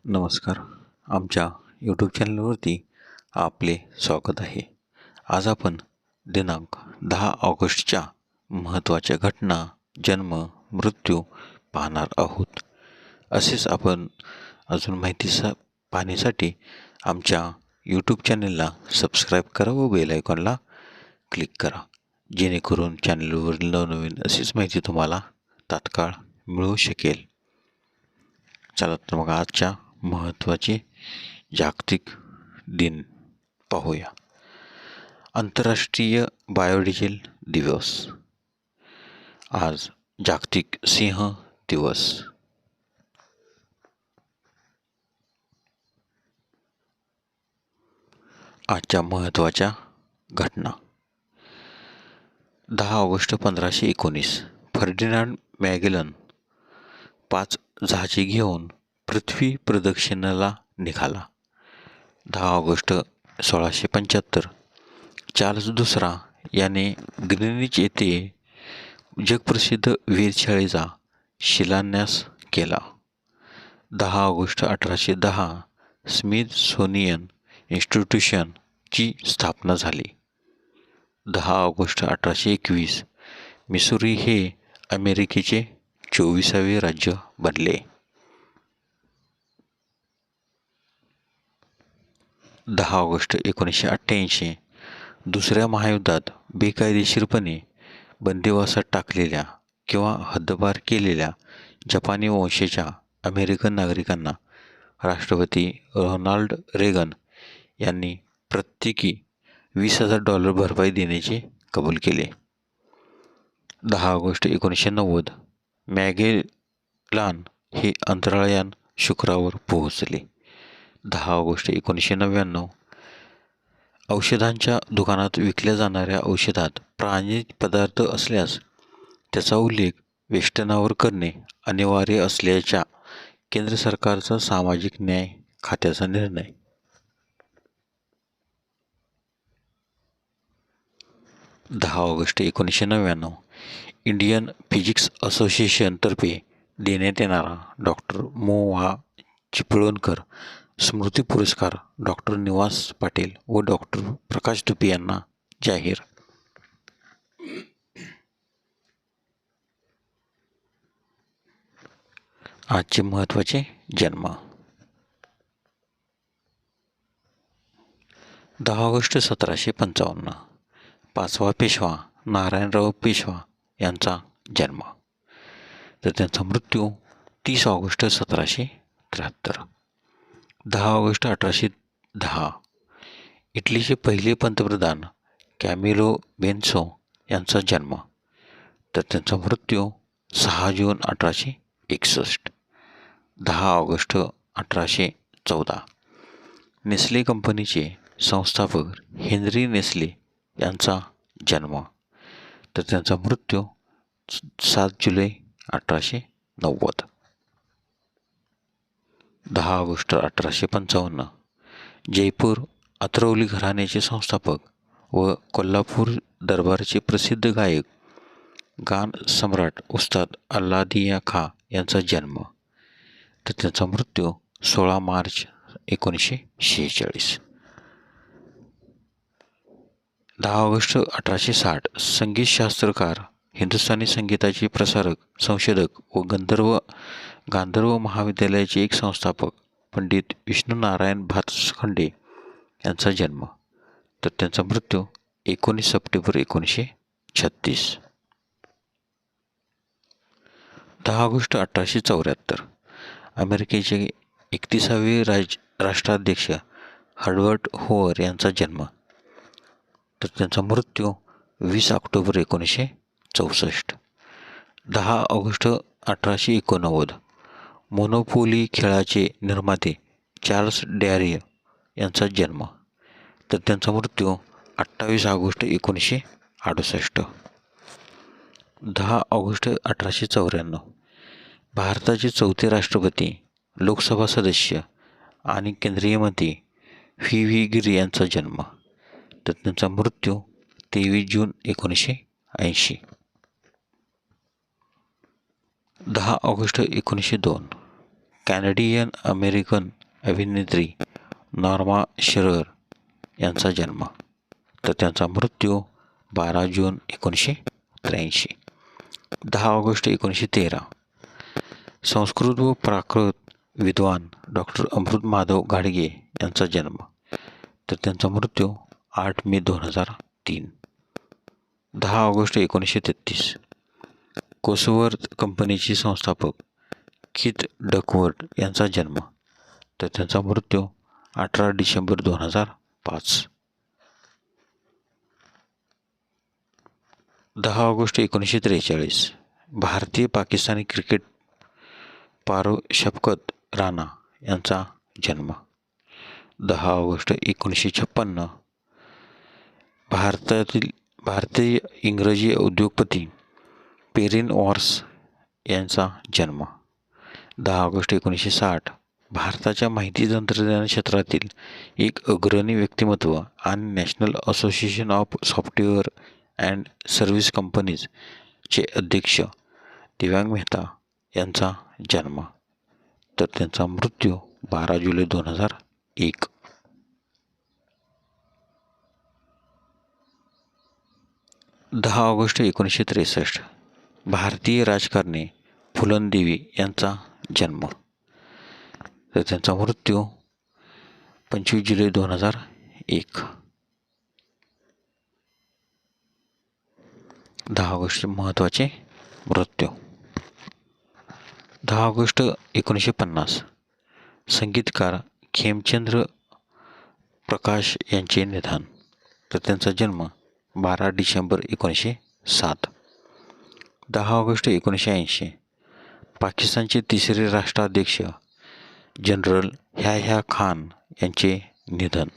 नमस्कार. आमच्या यूट्यूब चॅनलवरती आपले स्वागत आहे. आज आपण दिनांक 10 ऑगस्टच्या महत्त्वाच्या घटना, जन्म, मृत्यू पाहणार आहोत. असेच आपण अजून पाहण्यासाठी आमच्या यूट्यूब चॅनलला सबस्क्राईब करा व बेल आयकॉनला क्लिक करा, जेणेकरून चॅनलवरील नवनवीन अशीच माहिती तुम्हाला तात्काळ मिळू शकेल. चला तर मग आजच्या महत्त्वाचे जागतिक दिन पाहूया. आंतरराष्ट्रीय बायोडिझेल दिवस. आज जागतिक सिंह दिवस. आजच्या महत्त्वाच्या घटना. 10 ऑगस्ट 1519 फर्डिनांड मॅगेलन 5 जहाजे घेऊन पृथ्वी प्रदक्षिणेला निघाला. 10 ऑगस्ट 1675 चार्ल्स दुसरा याने ग्रीनिच येथे जगप्रसिद्ध वेधशाळेचा शिलान्यास केला. 10 ऑगस्ट 1810 स्मिथसोनियन इन्स्टिट्यूशनची स्थापना झाली. 10 ऑगस्ट 1821 मिसुरी हे अमेरिकेचे 24वे राज्य बनले. 10 ऑगस्ट 1988 दुसऱ्या महायुद्धात बेकायदेशीरपणे बंदिवासात टाकलेल्या किंवा हद्दपार केलेल्या जपानी वंशाच्या अमेरिकन नागरिकांना राष्ट्रपती रोनाल्ड रेगन यांनी प्रत्येकी $20,000 भरपाई देण्याचे कबूल केले. 10 ऑगस्ट 1990 मॅगेलान हे अंतराळयान शुक्रावर पोहोचले. 10 ऑगस्ट 1999 औषधांच्या दुकानात विकल्या जाणाऱ्या औषधात प्राणी पदार्थ असल्यास त्याचा उल्लेख वेष्टनावर करणे अनिवार्य असल्याच्या केंद्र सरकारचा सामाजिक न्याय खात्याचा निर्णय. 10 ऑगस्ट 1999 इंडियन फिजिक्स असोसिएशनतर्फे देण्यात येणारा डॉक्टर मो. वा. चिपळूणकर स्मृती पुरस्कार डॉक्टर निवास पाटील व डॉक्टर प्रकाश तुपे यांना जाहीर. आजचे महत्त्वाचे जन्म. 10 ऑगस्ट 1755 पाचवा पेशवा नारायणराव पेशवा यांचा जन्म. तर त्यांचा मृत्यू 30 ऑगस्ट 1773. 10 ऑगस्ट 1810 इटलीचे पहिले पंतप्रधान कॅमिलो बेन्सो यांचा जन्म. तर त्यांचा मृत्यू 6 जून 1861. 10 ऑगस्ट 1814 नेस्ले कंपनीचे संस्थापक हेनरी नेस्ले यांचा जन्म. तर त्यांचा मृत्यू 7 जुलै 1890. 10 ऑगस्ट 1855 जयपूर अत्रौली घराण्याचे संस्थापक व कोल्हापूर दरबारचे प्रसिद्ध गायक गान सम्राट उस्ताद अल्लादिया खाँ यांचा जन्म. तर त्यांचा मृत्यू 16 मार्च 1946. 10 ऑगस्ट 1860 संगीतशास्त्रकार, हिंदुस्थानी संगीताचे प्रसारक, संशोधक व गांधर्व महाविद्यालयाचे एक संस्थापक पंडित विष्णू नारायण भातखंडे यांचा जन्म. तर त्यांचा मृत्यू 19 सप्टेंबर 1936. 10 ऑगस्ट 1874 अमेरिकेचे 31वे राष्ट्राध्यक्ष हर्बर्ट होवर यांचा जन्म. तर त्यांचा मृत्यू 20 ऑक्टोबर 1964. 10 ऑगस्ट 1889 मोनोपोली खेळाचे निर्माते चार्ल्स डॅरिय यांचा जन्म. तर त्यांचा मृत्यू 28 ऑगस्ट 1968. 10 ऑगस्ट 1894 भारताचे 4थे राष्ट्रपती, लोकसभा सदस्य आणि केंद्रीय मंत्री व्ही गिरी यांचा जन्म. तर त्यांचा मृत्यू 23 जून 1980. 10 ऑगस्ट 1902 कॅनेडियन अमेरिकन अभिनेत्री नॉर्मा शेरर यांचा जन्म, तर त्यांचा मृत्यू 12 जून 1983. 10 ऑगस्ट 1913 संस्कृत व प्राकृत विद्वान डॉक्टर अमृत माधव घाडगे यांचा जन्म, तर त्यांचा मृत्यू 8 मे 2003. 10 ऑगस्ट 1933 कोसवर्थ कंपनीचे संस्थापक कीथ डकवर्थ यांचा जन्म, तर त्यांचा मृत्यू 18 डिसेंबर 2005. 10 ऑगस्ट 1943 भारतीय पाकिस्तानी क्रिकेट पारो शफकत राणा यांचा जन्म. 10 ऑगस्ट 1956 भारतीय इंग्रजी उद्योगपती पेरिन वॉर्स यांचा जन्म. 10 ऑगस्ट 1960 भारताच्या माहिती तंत्रज्ञान क्षेत्रातील एक अग्रणी व्यक्तिमत्व आणि national association of software and service companies चे अध्यक्ष दिव्यांग मेहता यांचा जन्म, तर त्यांचा मृत्यू 12 जुलै 2001. 10 ऑगस्ट 1963 भारतीय राजकारणी फुलनदेवी यांचा जन्म, तर त्यांचा मृत्यू 25 जुलै 2001. 10 ऑगस्ट महत्त्वाचे मृत्यू. 10 ऑगस्ट 1950 संगीतकार खेमचंद्र प्रकाश यांचे निधन, तर त्यांचा जन्म 12 डिसेंबर 1907. 10 ऑगस्ट 1980 पाकिस्तानचे तिसरे राष्ट्राध्यक्ष जनरल ह्या खान यांचे निधन,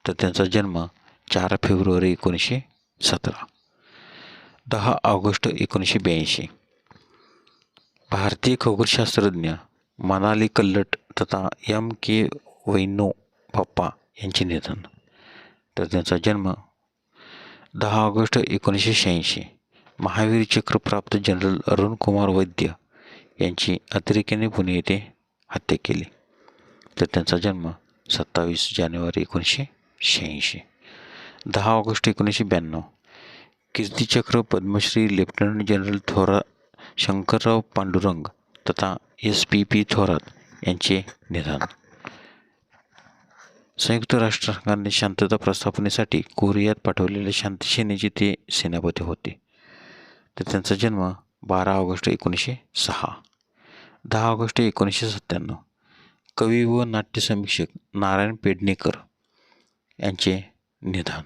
तर त्यांचा जन्म 4 फेब्रुवारी 1917. 10 ऑगस्ट 1982 भारतीय खगोलशास्त्रज्ञ मनाली कल्लट तथा M.K. वैनो बाप्पा यांचे निधन, तर त्यांचा जन्म 10 ऑगस्ट 1986 महावीर चक्र प्राप्त जनरल अरुण कुमार वैद्य यांची अतिरेक्याने पुणे येथे हत्या केली, तर त्यांचा जन्म 27 जानेवारी 1986. 10 August 1992 Kirti Chakra Padma Shri lieutenant general Thorat Shankarrao Pandurang तथा S.P.P. थोरात यांचे निधन. संयुक्त राष्ट्रसंघाने शांतता प्रस्थापनेसाठी कोरियात पाठवलेल्या शांती सेनेचे ते सेनापती होते, तर त्यांचा जन्म 12 ऑगस्ट 1906. 10 ऑगस्ट 1997 कवी व नाट्य समीक्षक नारायण पेडणेकर यांचे निधन.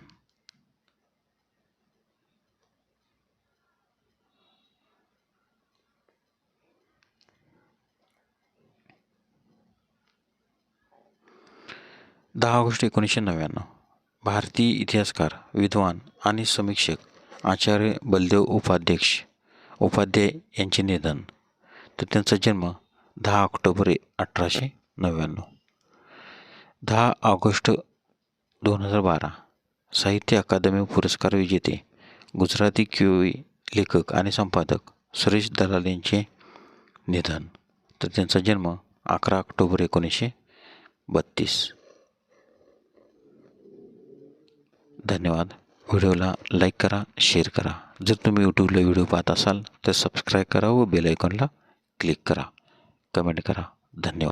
दहा ऑगस्ट 1999 भारतीय इतिहासकार विद्वान आणि समीक्षक आचार्य बलदेव उपाध्याय यांचे निधन, तर त्यांचा जन्म 10 ऑक्टोबर 1899. 10 ऑगस्ट 2012 साहित्य अकादमी पुरस्कार विजेते गुजराती कवी लेखक आणि संपादक सुरेश दलाल यांचे निधन, तर त्यांचा जन्म 11 ऑक्टोबर 1932. धन्यवाद. व्हिडिओला लाईक करा, शेअर करा. जर तुम्ही यूट्यूबला व्हिडिओ पाहत असाल तर सबस्क्राईब करा व बेल आयकॉनला क्लिक करा. कमेंट करा. धन्यवाद.